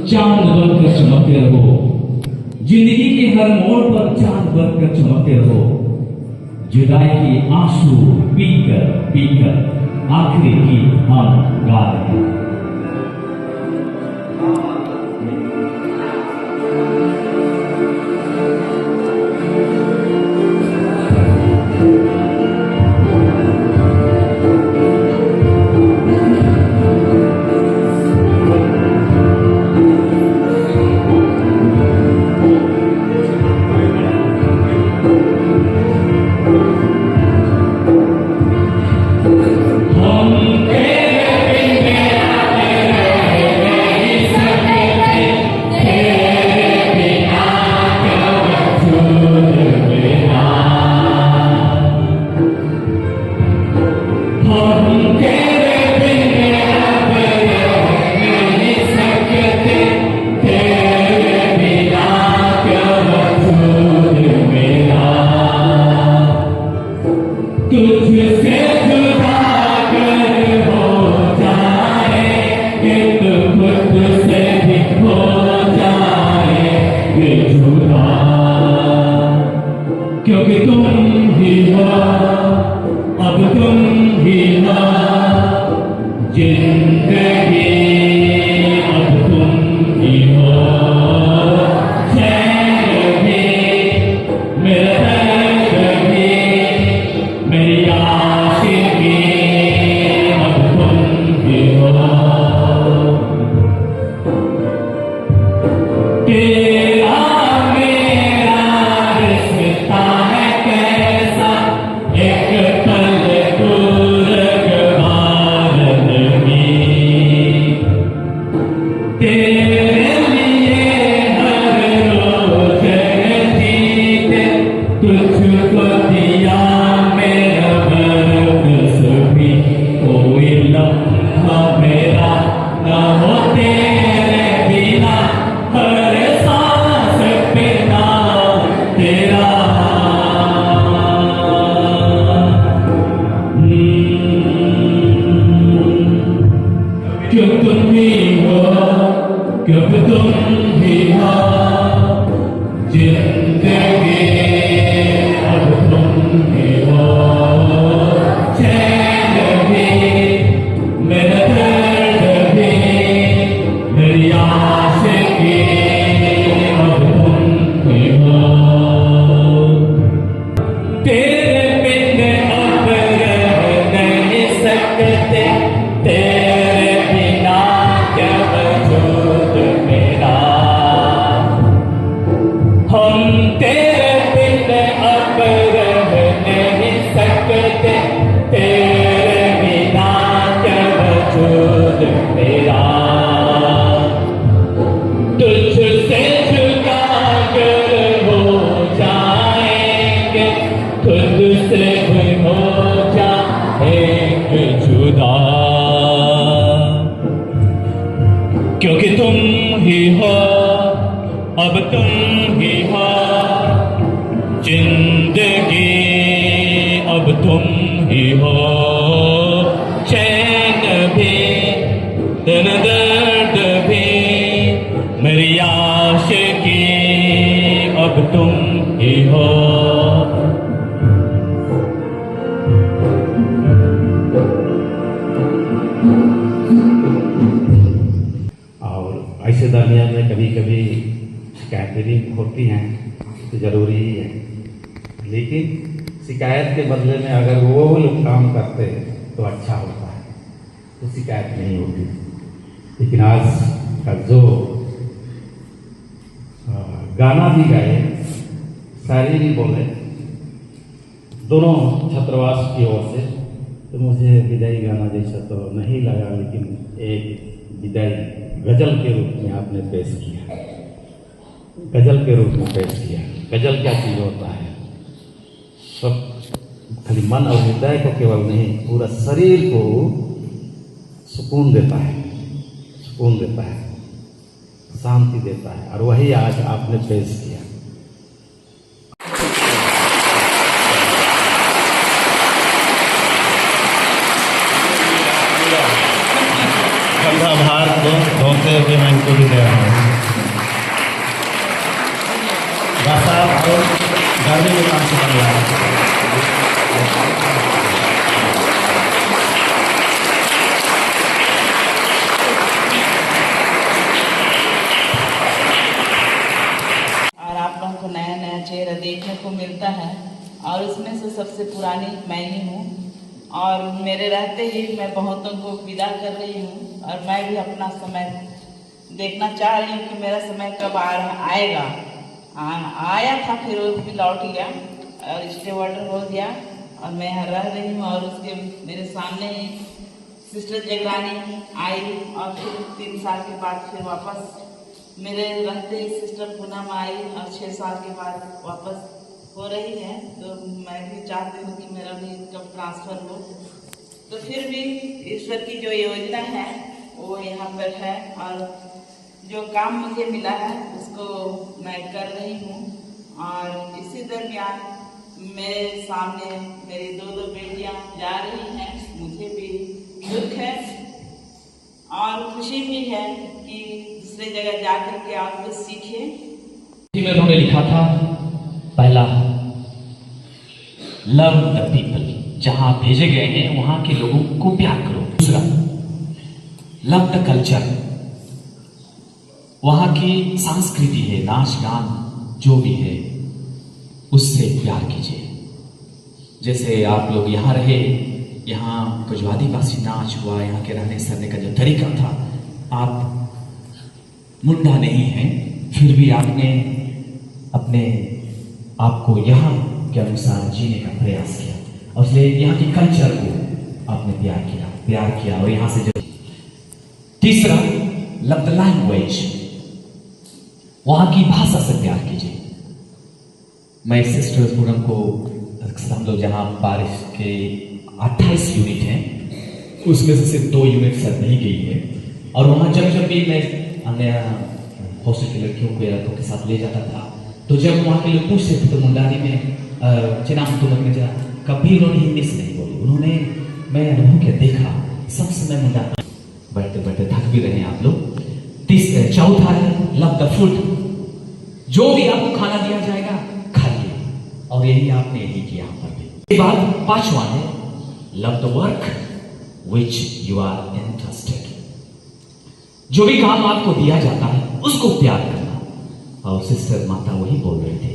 चांद बनकर चमकते रहो, जिंदगी के हर मोड़ पर चांद बनकर चमकते रहो। जुदाई के आंसू पीकर पीकर आखिरी गीत हम गा रहे हैं। क्योंकि तुम ही हो, अब तुम ही हो जिंदगी, अब तुम ही हो चैन भी, मेरा दर्द भी, मेरी आशिकी, अब तुम ही हो। तुझको दिया मेरा बरकस भी, कोई लम्हा मेरा न हो तेरे बिना, हर सांस पे नाम तेरा। क्यों तुम ही हो, क्यों तुम ही हो जिंदगी, तेरे बिना क्या वजूद मेरा, हम तेरे बिन अब रह नहीं सकते, तेरे बिना क्या वजूद मेरा। तुझसे जुदा अगर हो जाएंगे, खुद से भी हो जाएंगे जुदा, क्योंकि तुम ही हो, अब तुम ही हो जिंदगी, अब तुम ही हो चैन भी, दर्द भी, मेरी आशिकी, अब तुम ही हो। ऐसे दरमियान में कभी कभी शिकायतें भी होती हैं, तो ज़रूरी ही है, लेकिन शिकायत के बदले में अगर वो लोग काम करते तो अच्छा होता है, तो शिकायत नहीं होती। लेकिन आज का जो गाना भी गाए, शायरी भी बोले, दोनों छात्रावास की ओर से, तो मुझे विदाई गाना जैसा तो नहीं लगा, लेकिन एक विदाई गजल के रूप में आपने पेश किया, गजल के रूप में पेश किया। गजल क्या चीज़ होता है, सब खाली मन और हृदय को केवल नहीं, पूरा शरीर को सुकून देता है, सुकून देता है, शांति देता है, और वही आज आपने पेश किया। कंधा भार को धोते हुए मैं इनको भी दे रहा हूँ। बड़े दुकान से बनवाया। और आप लोगों को नया नया चेहरा देखने को मिलता है और उसमें से सबसे पुरानी मैं ही हूँ और मेरे रहते ही मैं बहुतों को विदा कर रही हूँ और मैं भी अपना समय देखना चाह रही हूँ कि मेरा समय कब आएगा। आया था फिर वो भी लौट गया और स्टे ऑर्डर हो गया और मैं यहाँ रह रही हूँ और उसके मेरे सामने ही सिस्टर जगरानी आई और फिर 3 साल के बाद फिर वापस मेरे रहते ही सिस्टर पूनम आई और 6 साल के बाद वापस हो रही है। तो मैं भी चाहती हूँ कि मेरा भी कब ट्रांसफ़र हो। तो फिर भी ईश्वर की जो योजना है वो यहाँ पर है और जो काम मुझे मिला है उसको मैं कर रही हूँ। और इसी दरमियान मेरे सामने मेरी 2 बेटियाँ जा रही हैं। मुझे भी दुख है और खुशी भी है कि दूसरे जगह जा कर के आप कुछ सीखे। में उन्होंने लिखा था पहला लव द पीपल, जहां भेजे गए हैं वहां के लोगों को प्यार करो। दूसरा लव द कल्चर, वहां की संस्कृति है, नाच गान जो भी है उससे प्यार कीजिए। जैसे आप लोग यहाँ रहे, यहाँ कुछ आदिवासी नाच हुआ, यहाँ के रहने सहने का जो तरीका था, आप मुंडा नहीं हैं फिर भी आपने अपने आपको यहाँ के अनुसार जीने का प्रयास किया और इसलिए यहाँ की कल्चर को आपने प्यार किया और यहाँ से जो तीसरा लव द लैंग्वेज, वहां की भाषा से प्यार कीजिए। मैं सिस्टर्स पूनम को हम लोग जहाँ बारिश के 28 यूनिट हैं उसमें से सिर्फ 2 यूनिट सर नहीं गई है और वहाँ जब भी मैं अन्य हॉस्टल की लड़कियों को या लड़कों के साथ ले जाता था तो जब वहाँ के लोग पूछते थे तो मुंडारी में चिनाम तो लगने जा कभी उन्होंने हिंदी से नहीं बोली। उन्होंने मैं अनुभव किया, देखा सब समय मुंडा बैठते बैठते थक भी रहे आप लोग। चौथा है लव द फूड, जो भी आपको खाना दिया जाएगा खाइए और यही आपने यही किया यहाँ पर भी। इसके बाद 5वां है love the work which you are interested, जो भी काम आपको दिया जाता है उसको प्यार करना। और सिस्टर माता वही बोल रहे थे